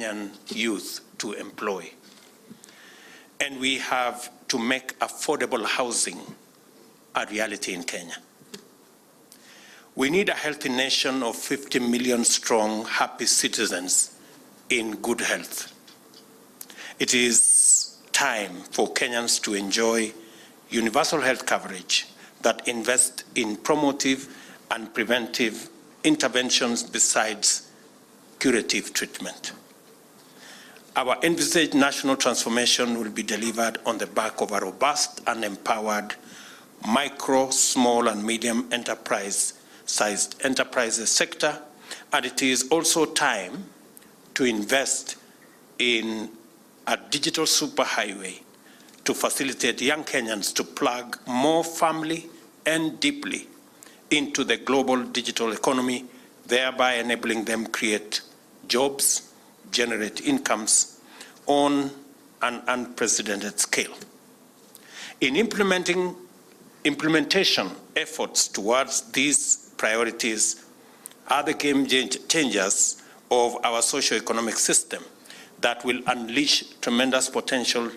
Kenyan youth to employ. And we have to make affordable housing a reality in Kenya. We need a healthy nation of 50 million strong, happy citizens in good health. It is time for Kenyans to enjoy universal health coverage that invests in promotive and preventive interventions besides curative treatment. Our envisaged national transformation will be delivered on the back of a robust and empowered micro, small, and medium enterprise-sized enterprises sector, and it is also time to invest in a digital superhighway to facilitate young Kenyans to plug more firmly and deeply into the global digital economy, thereby enabling them create jobs, generate incomes on an unprecedented scale. In implementation efforts towards these priorities are the game changers of our socio-economic system that will unleash tremendous potential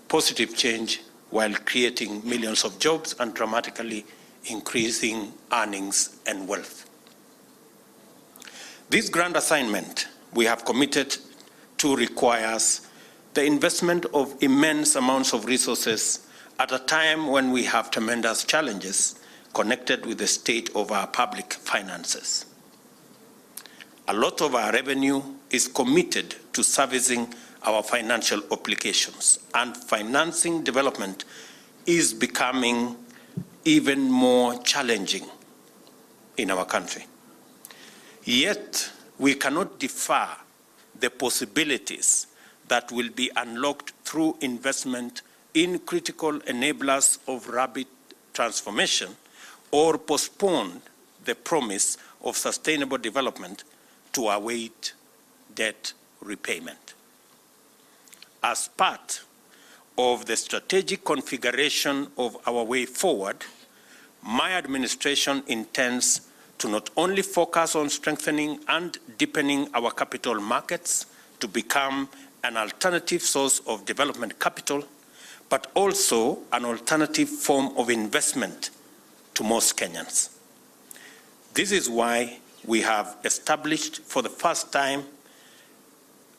positive change while creating millions of jobs and dramatically increasing earnings and wealth. This grand assignment we have committed to requires the investment of immense amounts of resources at a time when we have tremendous challenges connected with the state of our public finances. A lot of our revenue is committed to servicing our financial obligations, and financing development is becoming even more challenging in our country. Yet, we cannot defer the possibilities that will be unlocked through investment in critical enablers of rapid transformation, or postpone the promise of sustainable development to await debt repayment. As part of the strategic configuration of our way forward, my administration intends to not only focus on strengthening and deepening our capital markets to become an alternative source of development capital, but also an alternative form of investment to most Kenyans. This is why we have established for the first time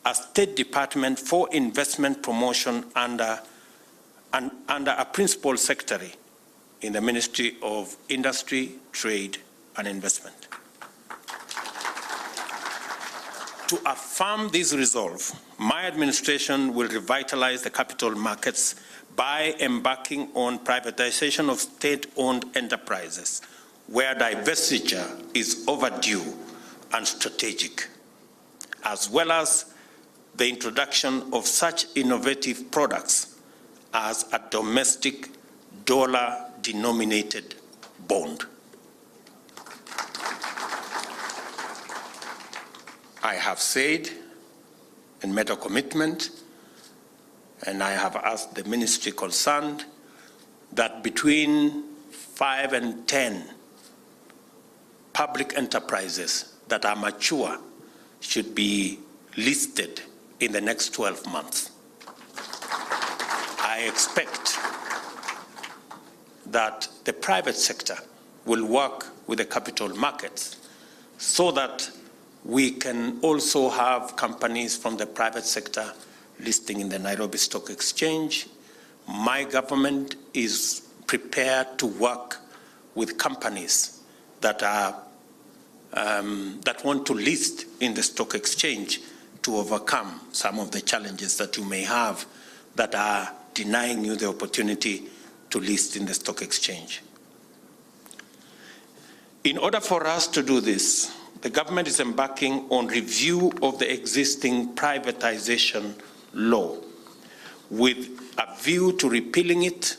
a State Department for Investment Promotion under a principal secretary in the Ministry of Industry, Trade and Investment. To affirm this resolve, my administration will revitalize the capital markets by embarking on privatization of state-owned enterprises, where divestiture is overdue and strategic, as well as the introduction of such innovative products as a domestic dollar-denominated bond. I have said and made a commitment, and I have asked the ministry concerned that between 5 and 10 public enterprises that are mature should be listed in the next 12 months. I expect that the private sector will work with the capital markets so that we can also have companies from the private sector listing in the Nairobi Stock Exchange. My government is prepared to work with companies that want to list in the stock exchange to overcome some of the challenges that you may have that are denying you the opportunity to list in the stock exchange. In order for us to do this, the government is embarking on review of the existing privatization law with a view to repealing it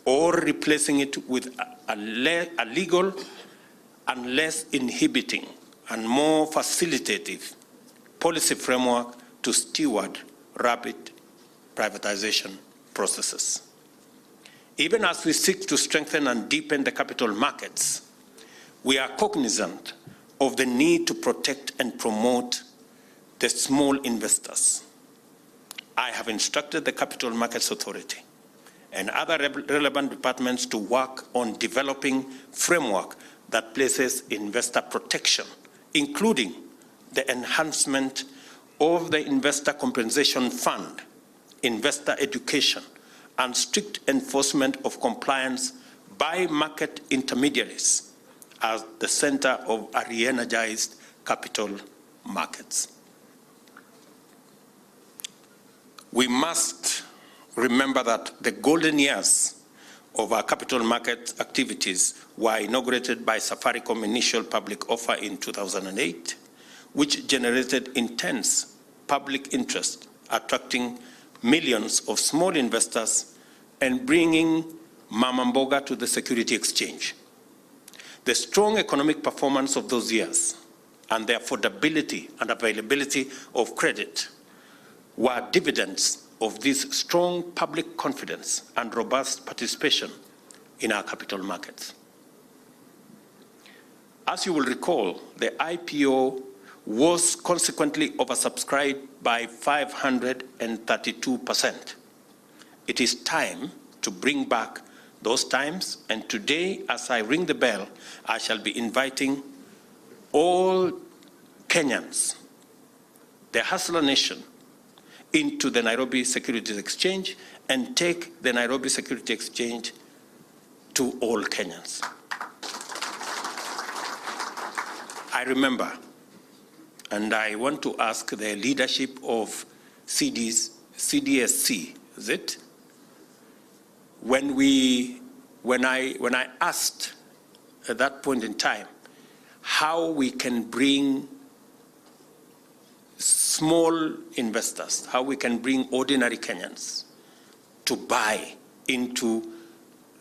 or replacing it with a legal and less inhibiting and more facilitative policy framework to steward rapid privatization processes. Even as we seek to strengthen and deepen the capital markets, we are cognizant of the need to protect and promote the small investors. I have instructed the Capital Markets Authority and other relevant departments to work on developing framework that places investor protection, including the enhancement of the Investor Compensation Fund, investor education, and strict enforcement of compliance by market intermediaries as the center of a re-energized capital markets. We must remember that the golden years of our capital market activities were inaugurated by Safaricom initial public offer in 2008, which generated intense public interest, attracting millions of small investors and bringing Mama Mboga to the security exchange. The strong economic performance of those years and the affordability and availability of credit were dividends of this strong public confidence and robust participation in our capital markets. As you will recall, the IPO was consequently oversubscribed by 532%. It is time to bring back those times, and today, as I ring the bell, I shall be inviting all Kenyans, the Hustler Nation, into the Nairobi Securities Exchange and take the Nairobi Securities Exchange to all Kenyans. I remember, and I want to ask the leadership of CDSC, is it? When I asked at that point in time how we can bring small investors, how we can bring ordinary Kenyans to buy into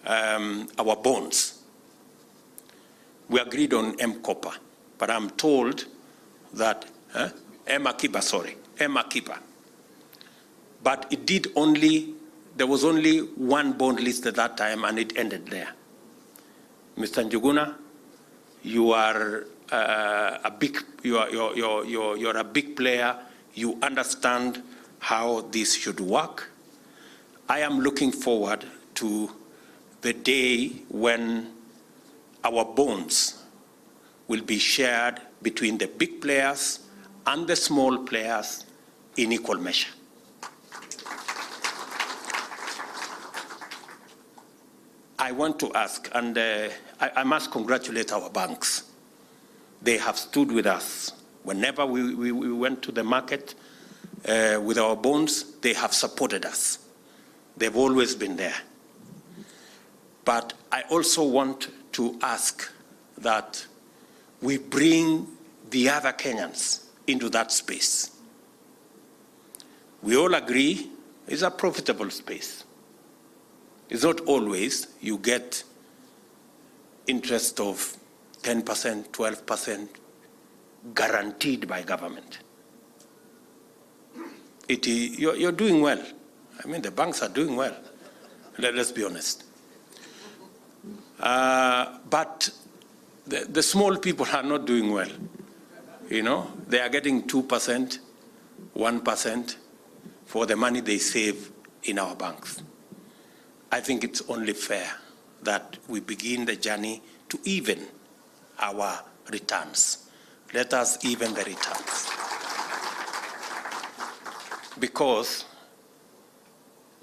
our bonds, we agreed on M-Kopa, but I'm told that, M-Akiba. But it did only, there was only one bond list at that time, and it ended there. Mr. Njuguna, you are you're a big player. You understand how this should work. I am looking forward to the day when our bonds will be shared between the big players and the small players in equal measure. I want to ask, and I must congratulate our banks. They have stood with us. Whenever we went to the market with our bonds, they have supported us. They've always been there. But I also want to ask that we bring the other Kenyans into that space. We all agree it's a profitable space. It's not always you get interest of 10%, 12% guaranteed by government. You're doing well. I mean, the banks are doing well. Let's be honest. But the small people are not doing well. You know, they are getting 2%, 1% for the money they save in our banks. I think it's only fair that we begin the journey to even our returns. Let us even the returns. Because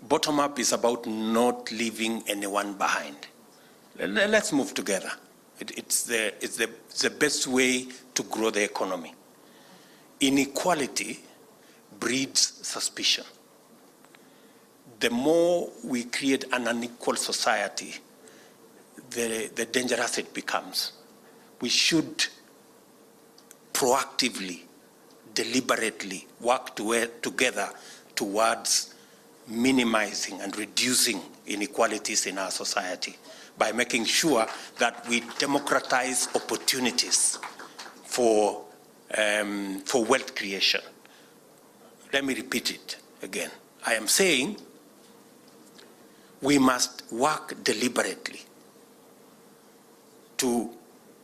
bottom-up is about not leaving anyone behind. Let's move together. It's the best way to grow the economy. Inequality breeds suspicion. The more we create an unequal society, the dangerous it becomes. We should proactively, deliberately work together towards minimizing and reducing inequalities in our society by making sure that we democratize opportunities for wealth creation. Let me repeat it again. I am saying we must work deliberately to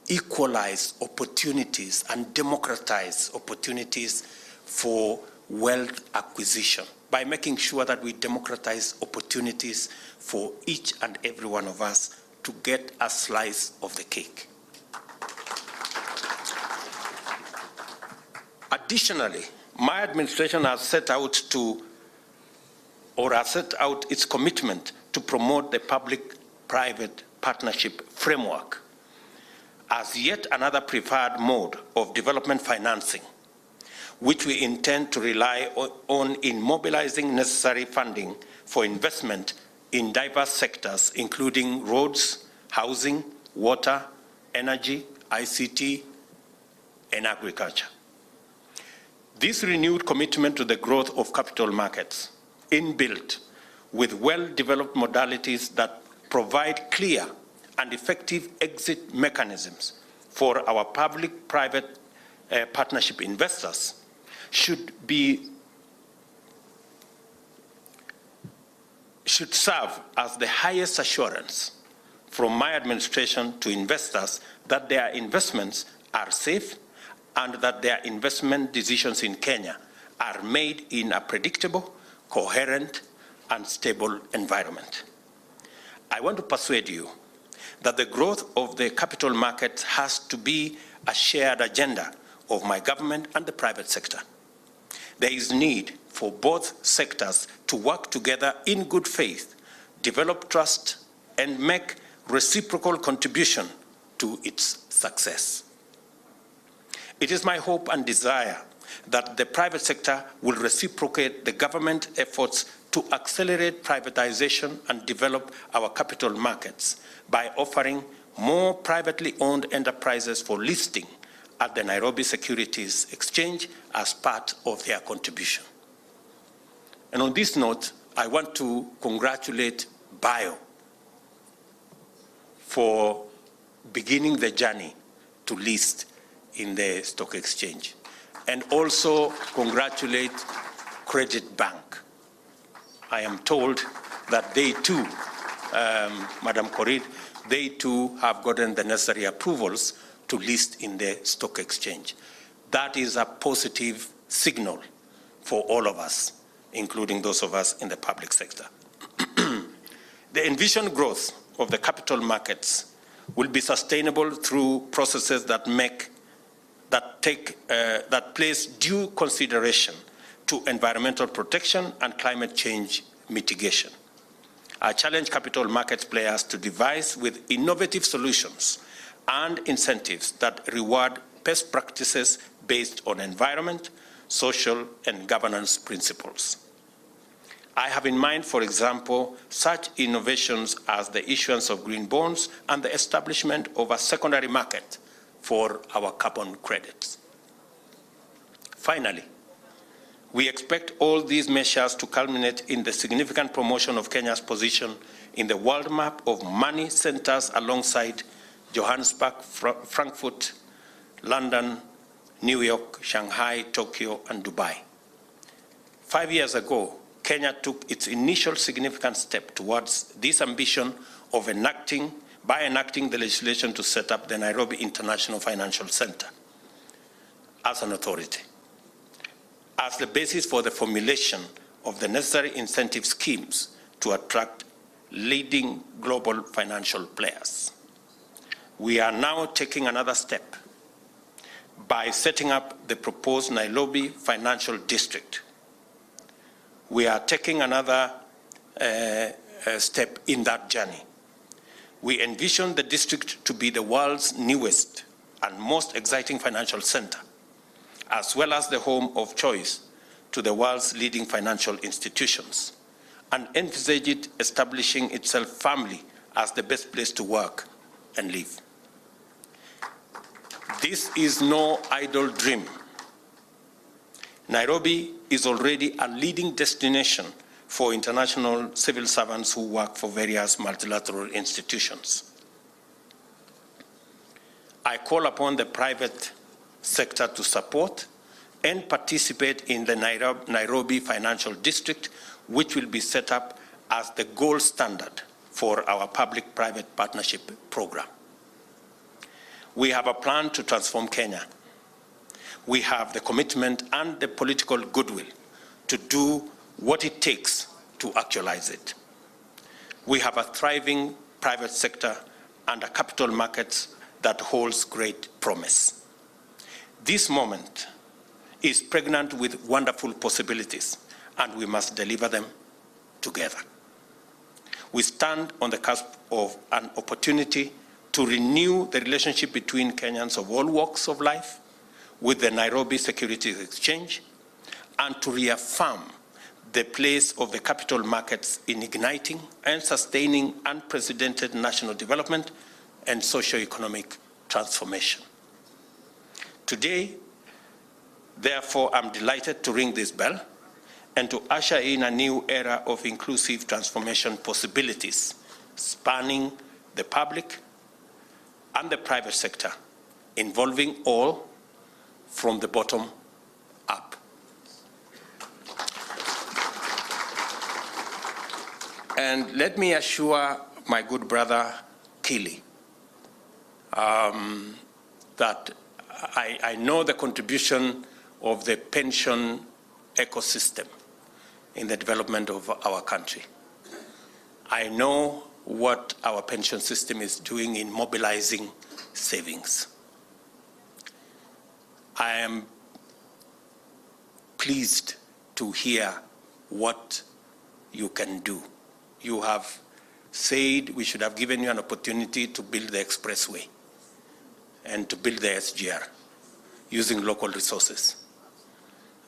equalize opportunities and democratize opportunities for wealth acquisition by making sure that we democratize opportunities for each and every one of us to get a slice of the cake. Additionally, my administration has set out its commitment to promote the public-private partnership framework as yet another preferred mode of development financing, which we intend to rely on in mobilizing necessary funding for investment in diverse sectors, including roads, housing, water, energy, ICT, and agriculture. This renewed commitment to the growth of capital markets, inbuilt with well-developed modalities that provide clear and effective exit mechanisms for our public-private partnership investors, should serve as the highest assurance from my administration to investors that their investments are safe and that their investment decisions in Kenya are made in a predictable, coherent, and stable environment. I want to persuade you that the growth of the capital market has to be a shared agenda of my government and the private sector. There is need for both sectors to work together in good faith, develop trust, and make reciprocal contribution to its success. It is my hope and desire that the private sector will reciprocate the government efforts to accelerate privatization and develop our capital markets by offering more privately owned enterprises for listing at the Nairobi Securities Exchange as part of their contribution. And on this note, I want to congratulate Bio for beginning the journey to list in the stock exchange, and also congratulate Credit Bank. I am told that they too, Madam Korir, they too have gotten the necessary approvals to list in the stock exchange. That is a positive signal for all of us, including those of us in the public sector. The envisioned growth of the capital markets will be sustainable through processes that place due consideration to environmental protection and climate change mitigation. I challenge capital markets players to devise with innovative solutions and incentives that reward best practices based on environment, social, and governance principles. I have in mind, for example, such innovations as the issuance of green bonds and the establishment of a secondary market for our carbon credits. Finally, we expect all these measures to culminate in the significant promotion of Kenya's position in the world map of money centers alongside Johannesburg, Frankfurt, London, New York, Shanghai, Tokyo, and Dubai. 5 years ago, Kenya took its initial significant step towards this ambition of enacting the legislation to set up the Nairobi International Financial Center as an authority, as the basis for the formulation of the necessary incentive schemes to attract leading global financial players. We are now taking another step by setting up the proposed Nairobi Financial District. We are taking another step in that journey. We envision the district to be the world's newest and most exciting financial center, as well as the home of choice to the world's leading financial institutions, and envisage it establishing itself firmly as the best place to work and live. This is no idle dream. Nairobi is already a leading destination for international civil servants who work for various multilateral institutions. I call upon the private sector to support and participate in the Nairobi Financial District, which will be set up as the gold standard for our public-private partnership program. We have a plan to transform Kenya. we have the commitment and the political goodwill to do what it takes to actualize it. We have a thriving private sector and a capital market that holds great promise. This moment is pregnant with wonderful possibilities, and we must deliver them together. We stand on the cusp of an opportunity to renew the relationship between Kenyans of all walks of life with the Nairobi Securities Exchange, and to reaffirm the place of the capital markets in igniting and sustaining unprecedented national development and socio-economic transformation. Today, therefore, I'm delighted to ring this bell and to usher in a new era of inclusive transformation possibilities, spanning the public and the private sector, involving all from the bottom up. And let me assure my good brother, Kili, that I know the contribution of the pension ecosystem in the development of our country. I know what our pension system is doing in mobilizing savings. I am pleased to hear what you can do. You have said we should have given you an opportunity to build the expressway and to build the SGR using local resources.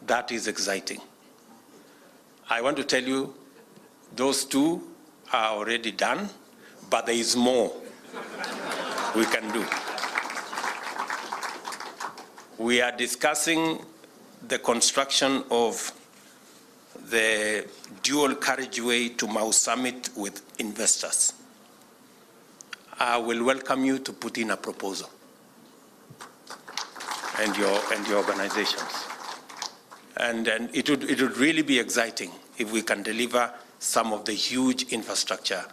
That is exciting. I want to tell you, those two are already done, but there is more we can do. We are discussing the construction of the dual carriageway to Mau Summit with investors. I will welcome you to put in a proposal, and your organizations. And it would really be exciting if we can deliver some of the huge infrastructure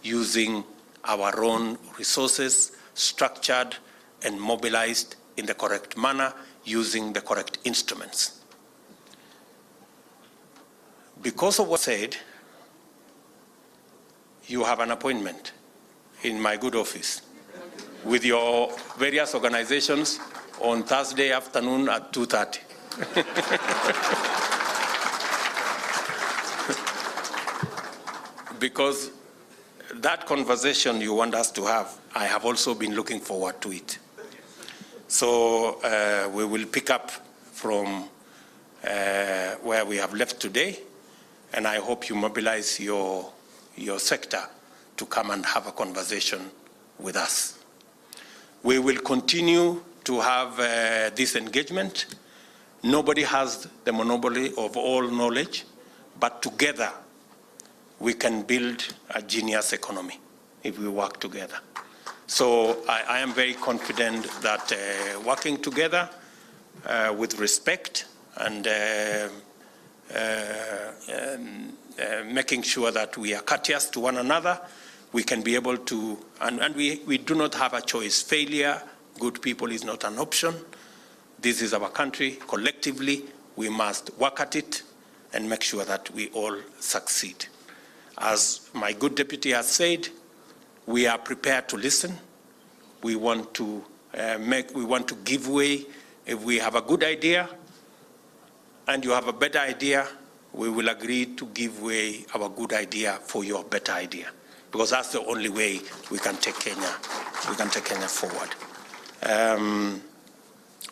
using our own resources, structured and mobilized in the correct manner, using the correct instruments. Because of what I said, you have an appointment in my good office with your various organizations on Thursday afternoon at 2:30. Because that conversation you want us to have, I have also been looking forward to it. So we will pick up from where we have left today, and I hope you mobilize your sector to come and have a conversation with us. We will continue to have this engagement. Nobody has the monopoly of all knowledge, but together we can build a genius economy if we work together. So I am very confident that working together with respect and making sure that we are courteous to one another, we can be able to, and we do not have a choice. Failure, good people, is not an option. This is our country. Collectively, we must work at it and make sure that we all succeed. As my good deputy has said, we are prepared to listen. We want to give way. If we have a good idea and you have a better idea, we will agree to give way our good idea for your better idea, because that's the only way we can take Kenya forward.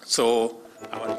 So I want